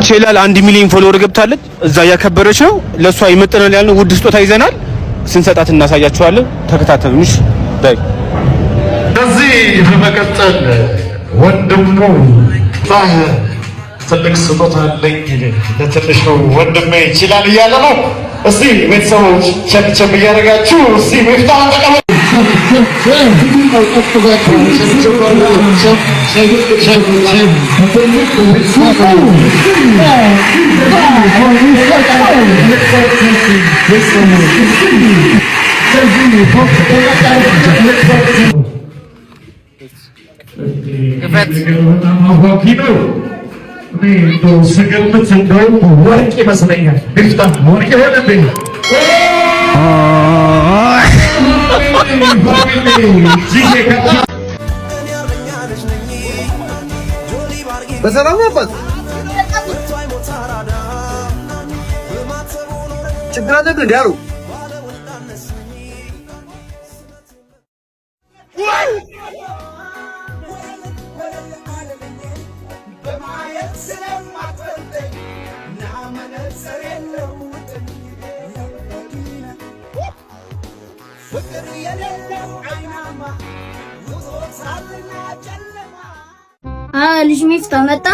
ይችላል 1 ሚሊዮን ፎሎወር ገብታለች እዛ ያከበረች ነው ለሷ ይመጥናል ያልነው ውድ ስጦታ ይዘናል ስንሰጣት እናሳያችኋለን ተከታተሉሽ ዳይ እዚህ በመቀጠል ወንድሙ ትልቅ ስጦታ አለኝ ለትንሽ ወንድሜ ይችላል እያለ ነው እስቲ ቤተሰቦች ቸብ እያደረጋችሁ እስቲ ሚፍታህን ተቀበሉ ስገምት እንደውም ወርቅ ይመስለኛል ሚፍታህ ወርቅ ይሆንብኝ በሰላም አባት ችግር አለብህ ዳሩ ልጅ ሚፍታህ መጣ?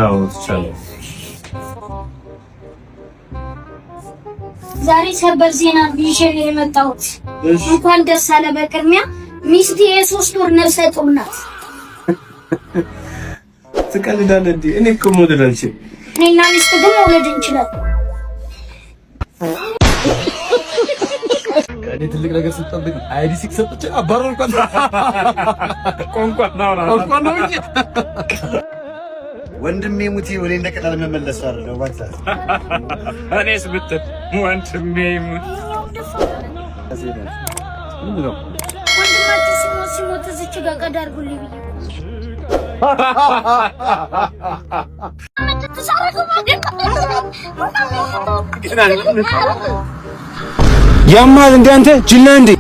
አዎ ተቻለ። ዛሬ ሰበር ዜና ይዤ ነው የመጣሁት። እንኳን ደስ አለ። በቅድሚያ ሚስቴ የ3 ወር ነፍሰ ጡር ናት። ትቀልዳለህ እንዴ? እኔ እኮ መውለድ አልችልም። እኔና ሚስት ግን መውለድ እንችላለን። እኔ ትልቅ ነገር ስጠብቅ አይዲ ሲሰጥች አባረር ቋንቋ ነው እንጂ ወንድሜ ሙቲ ወሬ እንደቀላል መመለስ አይደለም ባታ እኔስ ብትል ወንድሜ ሙቲ ወንድማችን ሲሞት እዚች ጋር ቀዳርጉልኝ ያማል እንደ አንተ ጅል ነህ እንዴ?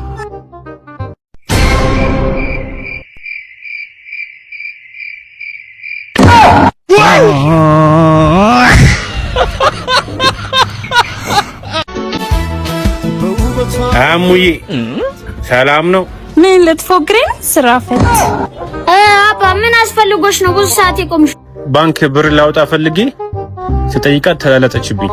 አሙዬ ሰላም ነው? ምን ልትፎግረኝ? ስራ ፈት አባ ምን አስፈልጎሽ ነው ብዙ ሰዓት የቆምሽ? ባንክ ብር ላውጣ ፈልጌ ስጠይቃት ተላለጠችብኝ።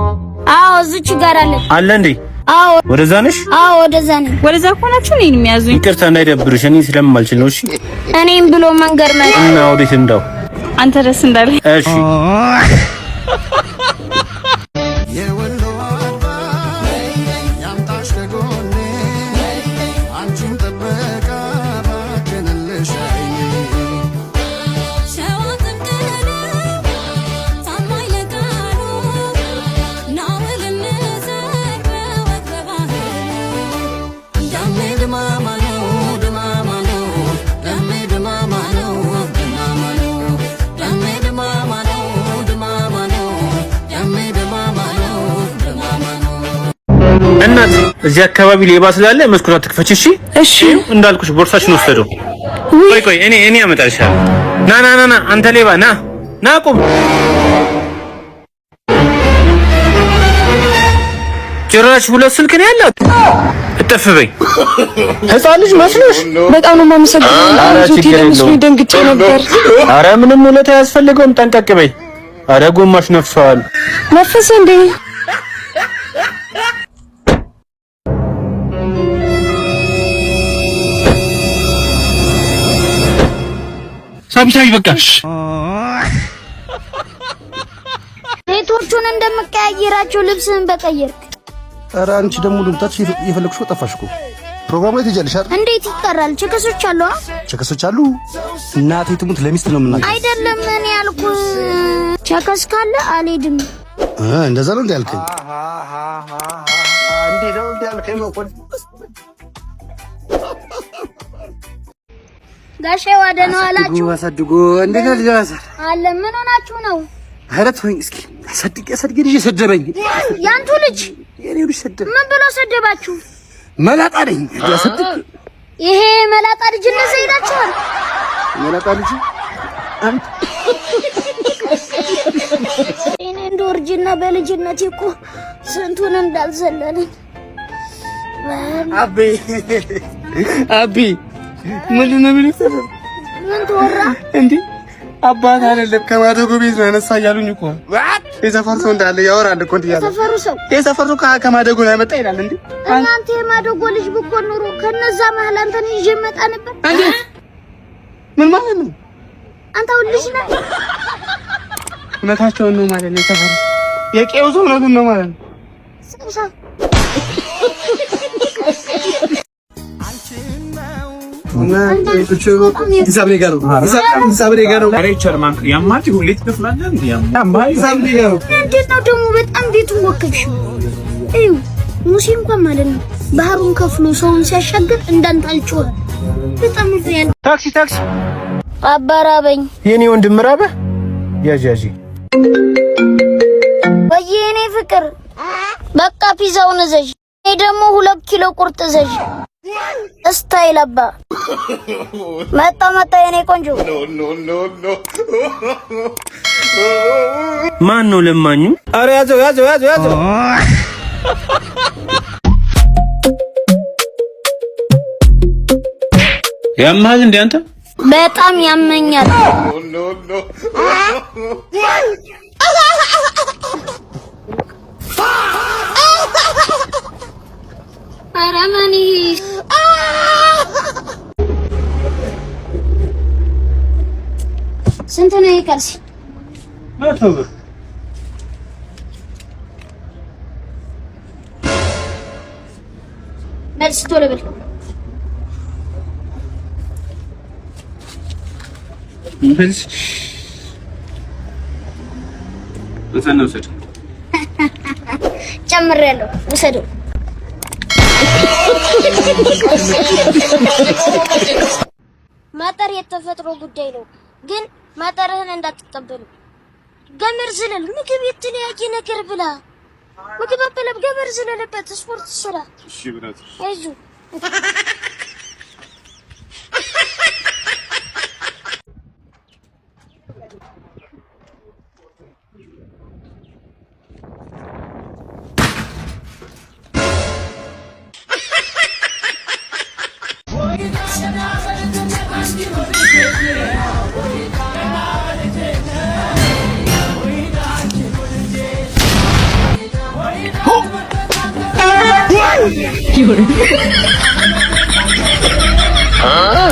አዎ እዚች ጋር አለ እንዴ? አዎ ወደዛ ነሽ? አዎ ወደዛ ነኝ። ወደዛ ከሆናችሁ እኔን የሚያዙኝ። ይቅርታ እንዳይደብርሽ እኔ ስለማልችል ነው። እሺ እኔም ብሎ መንገር ነው እና ወዴት እንዳው አንተ ደስ እንዳለ እሺ እናት እዚህ አካባቢ ሌባ ስላለ መስኮት አትክፈች። እሺ እሺ እንዳልኩሽ ቦርሳሽን ወሰደው። ቆይ እኔ አመጣልሻለሁ። ና አንተ ሌባ ና ቁም። ጭራሽ 2 ስልክ ነው ያለው። እጠፍ በይ ህፃን ልጅ መስሎሽ? በጣም ነው የማመሰግነው። አንቺ ለምስሉ ደንግጬ ነበር። አረ ምንም ውለታ ያስፈልገውም። ጠንቀቅ በይ። አረ ጎማሽ ነፍሷል። ነፍስ እንዴ? ሳቢሳቢ በቃሽ። ሴቶቹን እንደምቀያየራቸው ልብስን በቀየርክ። ኧረ አንቺ ደግሞ ልምጣች የፈለግሽው ጠፋሽ እኮ። ፕሮግራም ላይ ትሄጃለሽ አይደል? እንዴት ይቀራል? ቸከሶች አሉ። ቸከሶች አሉ። እናቴ ትሙት ለሚስት ነው የምናገር። አይደለም እኔ ያልኩህ ቸከስ ካለ አልሄድም። እንደዛ ነው እንዳልከኝ። እንዴ ነው እንዳልከኝ ነው። ጋሼ ወደ ነው አላችሁ? አሳድጎ እንዴት ነው ልጅ አለ። ምን ሆናችሁ ነው? ሀረት ሆይ እስኪ ሰድቄ ልጅ ሰደበኝ። ያንቱ ልጅ የኔው ልጅ ሰደበ። ምን ብሎ ሰደባችሁ? መላጣ ነኝ ያሰድቅ። ይሄ መላጣ ልጅ እንደዛ ይላችኋል? መላጣ ልጅ አንተ ልጅና በልጅነቴ እኮ ስንቱን እንዳልዘለልን አቢ ምንድን ነው የሚሉት? ምን ተወራ እንዴ? አባት አይደለም ከማደጎ ቤት ነው ያነሳ እያሉኝ እኮ የሰፈር ሰው እንዳለ ያወራል እኮ እንዴ? የሰፈሩ ሰው ከማደጎ ነው ያመጣ ይላል እንዴ? እናንተ የማደጎ ልጅ ብትሆን ኖሮ ከነዛ መሀል አንተን ይዤ እመጣ ነበር። እንዴ ምን ማለት ነው? አንተ ልጅ ነህ። እውነታቸውን ነው ማለት ነው። የሰፈሩ የቄው ሰው እውነቱን ነው ማለት ነው። ሰብሳ ሂሳብ ጋር ነው። እንዴት ነው ደግሞ በጣም ቤቱን ወከልሽው። እዩ ሙሴ እንኳን ማለት ነው ባህሩን ከፍሎ ሰውን ሲያሻግር እንዳንታልጮ በጣም ነው ያለው። ታክሲ አባራበኝ የኔ ወንድም ራበህ? ያጂ ወይኔ ፍቅር በቃ ፒዛውን እዘዥ። እኔ ደግሞ 2 ኪሎ ቁርጥ እዘዥ። ስታይል አባ መጣ የኔ ቆንጆ። ማን ነው ለማኙ? አረ ያዘው ያማል እንዴ አንተ? በጣም ያመኛል። አራማኒ ስንት ነው ይቀርሽ? 100 ብር። መልስ ቶሎ በል። ጨምሬያለሁ፣ ውሰደው። ማጠር የተፈጥሮ ጉዳይ ነው፣ ግን ማጠርህን እንዳትቀበሉ። ገመድ ዝለል፣ ምግብ የተለያየ ነገር ብላ። ምግብ አበላም፣ ገመድ ዝለልበት፣ ስፖርት ስራ። እሺ ብራት አይዞህ። 아?